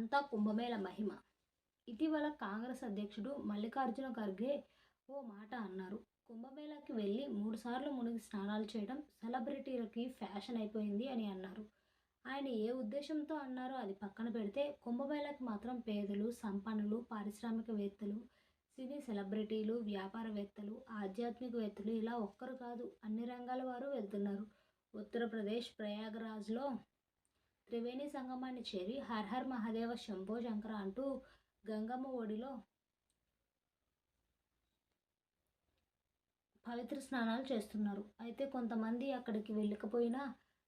అంతా కుంభమేళ మహిమ. ఇటీవల కాంగ్రెస్ అధ్యక్షుడు మల్లికార్జున ఖర్గే ఓ మాట అన్నారు. కుంభమేళాకి వెళ్ళి 3 సార్లు మునిగి స్నానాలు చేయడం సెలబ్రిటీలకి ఫ్యాషన్ అయిపోయింది అని అన్నారు. ఆయన ఏ ఉద్దేశంతో అన్నారో అది పక్కన పెడితే కుంభమేళాకి మాత్రం పేదలు, సంపన్నులు, పారిశ్రామికవేత్తలు, సినీ సెలబ్రిటీలు, వ్యాపారవేత్తలు, ఆధ్యాత్మికవేత్తలు ఇలా ఒక్కరు కాదు అన్ని రంగాల వారు వెళ్తున్నారు. ఉత్తరప్రదేశ్ ప్రయాగరాజ్లో త్రివేణి సంగమాన్ని చేరి హర్ హర్ మహాదేవ శంభో శంకర అంటూ గంగమ్మ ఒడిలో పవిత్ర స్నానాలు చేస్తున్నారు. అయితే కొంతమంది అక్కడికి వెళ్ళకపోయినా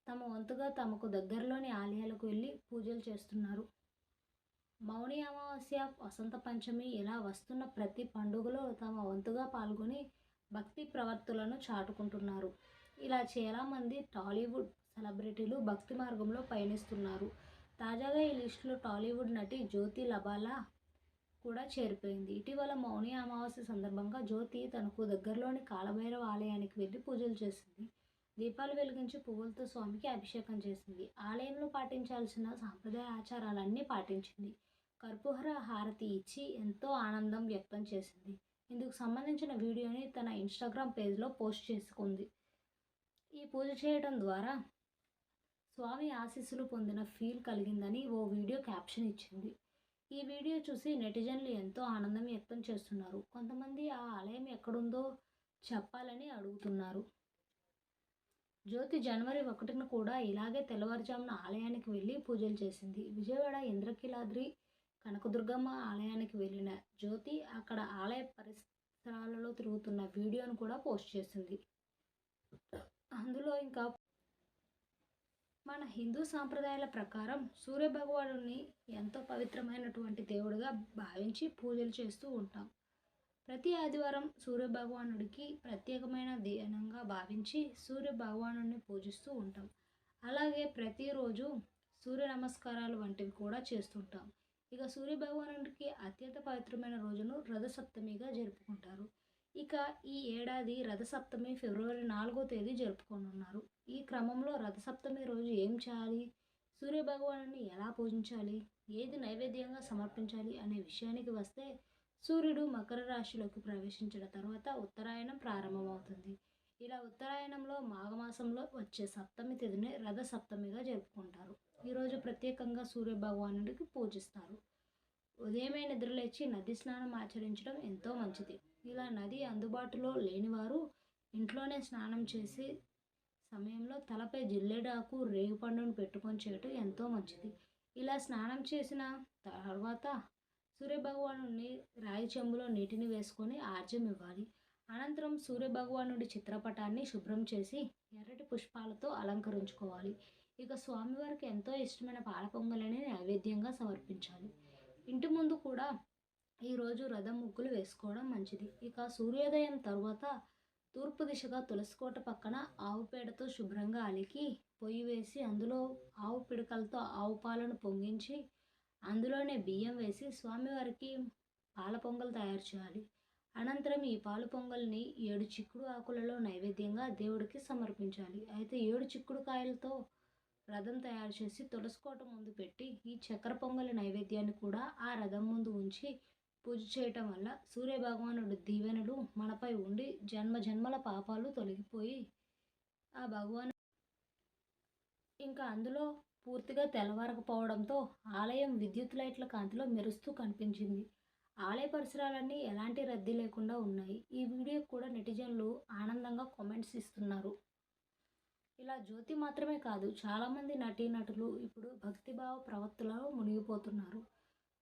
తమ వంతుగా తమకు దగ్గరలోని ఆలయాలకు వెళ్ళి పూజలు చేస్తున్నారు. మౌని అమావాస్య, వసంత పంచమి ఇలా వస్తున్న ప్రతి పండుగలో తమ వంతుగా పాల్గొని భక్తి ప్రవర్తులను చాటుకుంటున్నారు. ఇలా చాలామంది టాలీవుడ్ సెలబ్రిటీలు భక్తి మార్గంలో పయనిస్తున్నారు. తాజాగా ఈ లిస్టులో టాలీవుడ్ నటి జ్యోతి లబాలా కూడా చేరిపోయింది. ఇటీవల మౌని అమావాస్య సందర్భంగా జ్యోతి తనకు దగ్గరలోని కాలభైరవ ఆలయానికి వెళ్ళి పూజలు చేసింది. దీపాలు వెలిగించి పువ్వులతో స్వామికి అభిషేకం చేసింది. ఆలయంలో పాటించాల్సిన సాంప్రదాయ ఆచారాలన్నీ పాటించింది. కర్పూర హారతి ఇచ్చి ఎంతో ఆనందం వ్యక్తం చేసింది. ఇందుకు సంబంధించిన వీడియోని తన ఇన్స్టాగ్రామ్ పేజ్లో పోస్ట్ చేసుకుంది. ఈ పూజ చేయడం ద్వారా స్వామి ఆశీస్సులు పొందిన ఫీల్ కలిగిందని ఓ వీడియో క్యాప్షన్ ఇచ్చింది. ఈ వీడియో చూసి నెటిజన్లు ఎంతో ఆనందం వ్యక్తం చేస్తున్నారు. కొంతమంది ఆ ఆలయం ఎక్కడుందో చెప్పాలని అడుగుతున్నారు. జ్యోతి జనవరి 1న కూడా ఇలాగే తెల్లవారుజామున ఆలయానికి వెళ్ళి పూజలు చేసింది. విజయవాడ ఇంద్రకీలాద్రి కనకదుర్గమ్మ ఆలయానికి వెళ్ళిన జ్యోతి అక్కడ ఆలయ పరిసరాలలో తిరుగుతున్న వీడియోను కూడా పోస్ట్ చేసింది. అందులో ఇంకా మన హిందూ సాంప్రదాయాల ప్రకారం సూర్యభగవానుడిని ఎంతో పవిత్రమైనటువంటి దేవుడిగా భావించి పూజలు చేస్తూ ఉంటాం. ప్రతి ఆదివారం సూర్యభగవానుడికి ప్రత్యేకమైన దినంగా భావించి సూర్యభగవానుడిని పూజిస్తూ ఉంటాం. అలాగే ప్రతిరోజు సూర్య నమస్కారాలు వంటివి కూడా చేస్తుంటాం. ఇక సూర్యభగవానుడికి అత్యంత పవిత్రమైన రోజును రథసప్తమిగా జరుపుకుంటారు. ఇక ఈ ఏడాది రథసప్తమి ఫిబ్రవరి 4వ తేదీ జరుపుకోనున్నారు. ఈ క్రమంలో రథసప్తమి రోజు ఏం చేయాలి, సూర్యభగవానుడిని ఎలా పూజించాలి, ఏది నైవేద్యంగా సమర్పించాలి అనే విషయానికి వస్తే సూర్యుడు మకర రాశిలోకి ప్రవేశించిన తర్వాత ఉత్తరాయణం ప్రారంభమవుతుంది. ఇలా ఉత్తరాయణంలో మాఘమాసంలో వచ్చే సప్తమి తిథిని రథసప్తమిగా జరుపుకుంటారు. ఈరోజు ప్రత్యేకంగా సూర్యభగవానుడికి పూజిస్తారు. ఉదయమే నిద్రలేచి నది స్నానం ఆచరించడం ఎంతో మంచిది. ఇలా నది అందుబాటులో లేనివారు ఇంట్లోనే స్నానం చేసి సమయంలో తలపై జిల్లేడాకు, రేగుపండును పెట్టుకొని చేయటం ఎంతో మంచిది. ఇలా స్నానం చేసిన తర్వాత సూర్యభగవానుడిని రాయి చెంబులో నీటిని వేసుకొని ఆర్జ్యం ఇవ్వాలి. అనంతరం సూర్యభగవానుడి చిత్రపటాన్ని శుభ్రం చేసి ఎర్రటి పుష్పాలతో అలంకరించుకోవాలి. ఇక స్వామివారికి ఎంతో ఇష్టమైన పాల పొంగలిని నైవేద్యంగా సమర్పించాలి. ఇంటి ముందు కూడా ఈరోజు రథం ముగ్గులు వేసుకోవడం మంచిది. ఇక సూర్యోదయం తర్వాత తూర్పు దిశగా తులసికోట పక్కన ఆవు పేడతో శుభ్రంగా అలికి పొయ్యి వేసి అందులో ఆవు పిడకలతో ఆవు పాలను పొంగించి అందులోనే బియ్యం వేసి స్వామివారికి పాల పొంగల్ తయారు చేయాలి. అనంతరం ఈ పాలు పొంగల్ని 7 చిక్కుడు ఆకులలో నైవేద్యంగా దేవుడికి సమర్పించాలి. అయితే 7 చిక్కుడు కాయలతో రథం తయారు చేసి తులసికోట ముందు పెట్టి ఈ చక్కెర పొంగలి నైవేద్యాన్ని కూడా ఆ రథం ముందు ఉంచి పూజ చేయటం వల్ల సూర్యభగవానుడి దీవెనలు మనపై ఉండి జన్మ జన్మల పాపాలు తొలగిపోయి ఆ భగవాను ఇంకా అందులో పూర్తిగా తెల్లవారకపోవడంతో ఆలయం విద్యుత్ లైట్ల కాంతిలో మెరుస్తూ కనిపించింది. ఆలయ పరిసరాలన్నీ ఎలాంటి రద్దీ లేకుండా ఉన్నాయి. ఈ వీడియో కూడా నెటిజన్లు ఆనందంగా కామెంట్స్ ఇస్తున్నారు. ఇలా జ్యోతి మాత్రమే కాదు చాలామంది నటీనటులు ఇప్పుడు భక్తిభావ ప్రవర్తనలో మునిగిపోతున్నారు.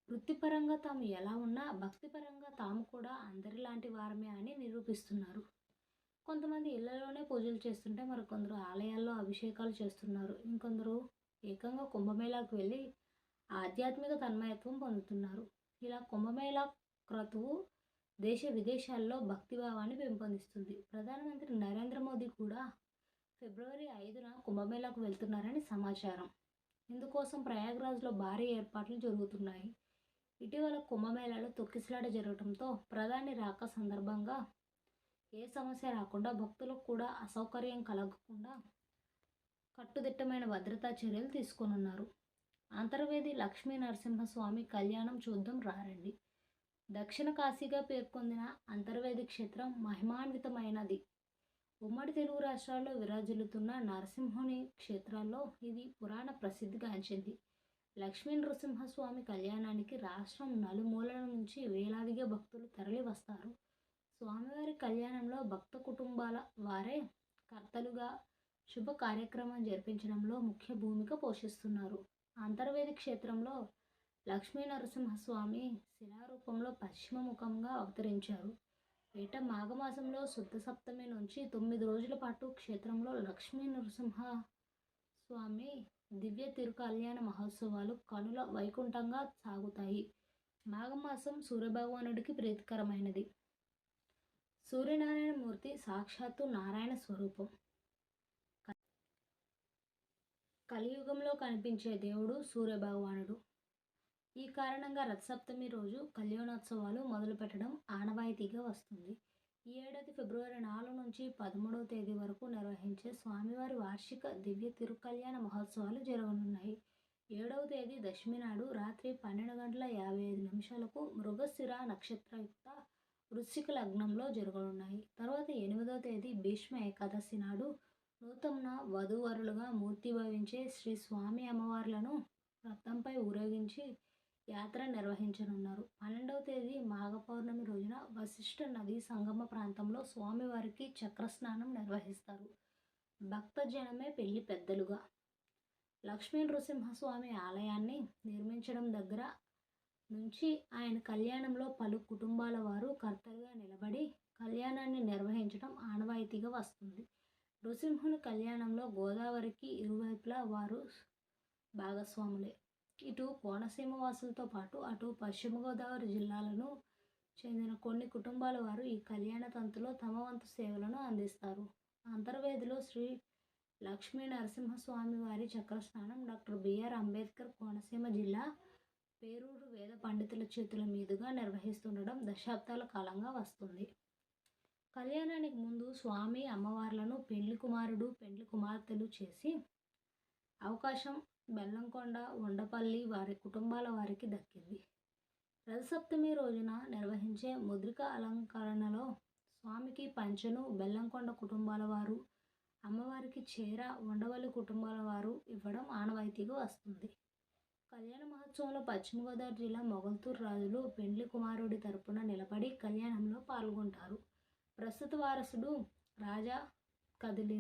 వృత్తిపరంగా తాము ఎలా ఉన్నా భక్తిపరంగా తాము కూడా అందరిలాంటి వారమే అని నిరూపిస్తున్నారు. కొంతమంది ఇళ్లలోనే పూజలు చేస్తుంటే మరికొందరు ఆలయాల్లో అభిషేకాలు చేస్తున్నారు. ఇంకొందరు ఏకంగా కుంభమేళాకు వెళ్ళి ఆధ్యాత్మిక తన్మయత్వం పొందుతున్నారు. ఇలా కుంభమేళా క్రతువు దేశ విదేశాల్లో భక్తిభావాన్ని పెంపొందిస్తుంది. ప్రధానమంత్రి నరేంద్ర మోదీ కూడా ఫిబ్రవరి 5న కుంభమేళాకు వెళ్తున్నారని సమాచారం. ఇందుకోసం ప్రయాగ్రాజ్లో భారీ ఏర్పాట్లు జరుగుతున్నాయి. ఇటీవల కుంభమేళాలో తొక్కిసలాట జరగడంతో ప్రధాని రాక సందర్భంగా ఏ సమస్య రాకుండా భక్తులకు కూడా అసౌకర్యం కలగకుండా కట్టుదిట్టమైన భద్రతా చర్యలు తీసుకోనున్నారు. అంతర్వేది లక్ష్మీ నరసింహస్వామి కళ్యాణం చూద్దాం రారండి. దక్షిణ కాశీగా పేర్కొందిన అంతర్వేది క్షేత్రం మహిమాన్వితమైనది. ఉమ్మడి తెలుగు రాష్ట్రాల్లో విరాజిల్లుతున్న నరసింహుని క్షేత్రాల్లో ఇది పురాణ ప్రసిద్ధిగాంచింది. లక్ష్మీ నరసింహస్వామి కళ్యాణానికి రాష్ట్రం నలుమూలల నుంచి వేలాదిగా భక్తులు తరలి వస్తారు. స్వామివారి కళ్యాణంలో భక్త కుటుంబాల వారే కర్తలుగా శుభ కార్యక్రమం జరిపించడంలో ముఖ్య భూమిక పోషిస్తున్నారు. అంతర్వేది క్షేత్రంలో లక్ష్మీ నరసింహస్వామి శిలారూపంలో పశ్చిమ ముఖంగా అవతరించారు. ఏటా మాఘమాసంలో శుద్ధ సప్తమి నుంచి 9 రోజుల పాటు క్షేత్రంలో లక్ష్మీ నరసింహ స్వామి దివ్య తిరుకల్యాణ మహోత్సవాలు కనుల వైకుంఠంగా సాగుతాయి. మాఘమాసం సూర్యభగవానుడికి ప్రీతికరమైనది. సూర్యనారాయణ మూర్తి సాక్షాత్తు నారాయణ స్వరూపం. కలియుగంలో కనిపించే దేవుడు సూర్యభగవానుడు. ఈ కారణంగా రథసప్తమి రోజు కళ్యాణోత్సవాలు మొదలుపెట్టడం ఆనవాయితీగా వస్తుంది. ఈ ఏడాది ఫిబ్రవరి 4 నుంచి 13వ తేదీ వరకు నిర్వహించే స్వామివారి వార్షిక దివ్య తిరుకల్యాణ మహోత్సవాలు జరగనున్నాయి. 7వ తేదీ దశమి నాడు రాత్రి 12:55 మృగశిర నక్షత్రయుక్త వృశ్చిక లగ్నంలో జరగనున్నాయి. తర్వాత 8వ తేదీ భీష్మ ఏకాదశి నాడు నూతన వధూవరులుగా మూర్తిభవించే శ్రీ స్వామి అమ్మవార్లను రథంపై ఊరేగించి యాత్ర నిర్వహించనున్నారు. 12వ తేదీ మాఘ పౌర్ణమి రోజున వశిష్ఠ నదీ సంగమ ప్రాంతంలో స్వామివారికి చక్రస్నానం నిర్వహిస్తారు. భక్తజనమే పెళ్లి పెద్దలుగా. లక్ష్మీ నృసింహస్వామి ఆలయాన్ని నిర్మించడం దగ్గర నుంచి ఆయన కళ్యాణంలో పలు కుటుంబాల వారు కర్తలుగా నిలబడి కళ్యాణాన్ని నిర్వహించడం ఆనవాయితీగా వస్తుంది. నృసింహుని కళ్యాణంలో గోదావరికి ఇరువైపులా వారు భాగస్వాములే. ఇటు కోనసీమ వాసులతో పాటు అటు పశ్చిమ గోదావరి జిల్లాలను చెందిన కొన్ని కుటుంబాల వారు ఈ కళ్యాణ తంతులో తమ వంతు సేవలను అందిస్తారు. అంతర్వేదిలో శ్రీ లక్ష్మీ నరసింహస్వామి వారి చక్రస్నానం డాక్టర్ బిఆర్ అంబేద్కర్ కోనసీమ జిల్లా పేరూరు వేద పండితుల చేతుల మీదుగా నిర్వహిస్తుండడం దశాబ్దాల కాలంగా వస్తుంది. కళ్యాణానికి ముందు స్వామి అమ్మవార్లను పెండ్లి కుమారుడు పెండ్లి కుమార్తెలు చేసి అవకాశం బెల్లంకొండ ఉండపల్లి వారి కుటుంబాల వారికి దక్కింది. రథసప్తమి రోజున నిర్వహించే ముద్రిక అలంకరణలో స్వామికి పంచెను బెల్లంకొండ కుటుంబాల వారు, అమ్మవారికి చీర ఉండవల్లి కుటుంబాల వారు ఇవ్వడం ఆనవాయితీగా వస్తుంది. కళ్యాణ మహోత్సవంలో పశ్చిమ గోదావరి జిల్లా మొగల్తూరు రాజులు పెండ్లి కుమారుడి తరపున నిలబడి కళ్యాణంలో పాల్గొంటారు. ప్రస్తుత వారసుడు రాజా కదిలి